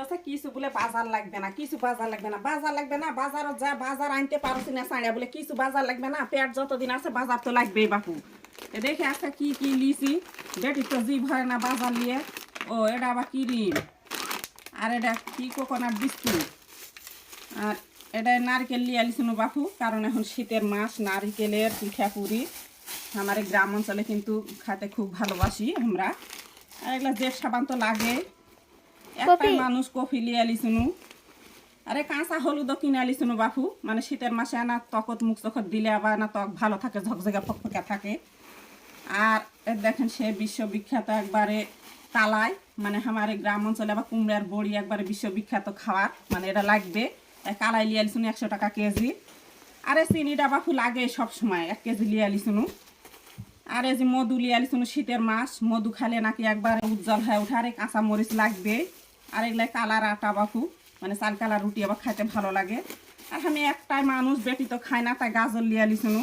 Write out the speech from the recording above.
বলেছে কিছু বলে বাজার লাগবে না, কিছু বাজার লাগবে না, বাজার লাগবে না, বাজারত যা বাজার আনতে পারছি না সাড়িয়া বলে কিছু বাজার লাগবে না, পেট যতদিন আছে বাজার তো লাগবেই বাপু। দেখে আজকে কি কি লিছি, বেটি তো জিভ হয় না বাজার নিয়ে। ও এটা আবার ক্রিম, আর এটা কি কোকোনাট বিস্কুট, আর এটা নারকেল লিয়ে আলিছিল বাপু, কারণ এখন শীতের মাস, নারকেলের পিঠা পুরি আমার গ্রাম অঞ্চলে কিন্তু খাতে খুব ভালোবাসি আমরা। আর এগুলা জেট সাবান তো লাগে। একটাই মানুষ কফি লিয়ে আলিছুনু। আরে কাঁচা হলুদও কিনে আলিছুনু বাপু, মানে শীতের মাসে না তকত মুখ তকত দিলে আবার না ত্বক ভালো থাকে, ঝকঝকে ফকফকে থাকে। আর দেখেন সে বিশ্ববিখ্যাত একবারে কালাই, মানে আমার গ্রাম অঞ্চলে আবার কুমড়ার বড়ি একবারে বিশ্ববিখ্যাত খাবার, মানে এটা লাগবে। কালাই লিয়ে আলিছুনু 100 টাকা কেজি। আরে চিনিটা বাপু লাগে সব সময়, 1 কেজি লিয়ে আলিছুনু। আর এই যে মধু লিয়ে আলিছুনু, শীতের মাস মধু খালে নাকি একবার উজ্জ্বল হয়ে ওঠে। আর এই কাঁচা মরিচ লাগবে। আর এগুলো কালার আটা বাপু, মানে চাল কালার রুটি আবার খাইতে ভালো লাগে। আর আমি একটাই মানুষ, বেটি তো খায় না, তাই গাজর লিয়ে আলিছুনু।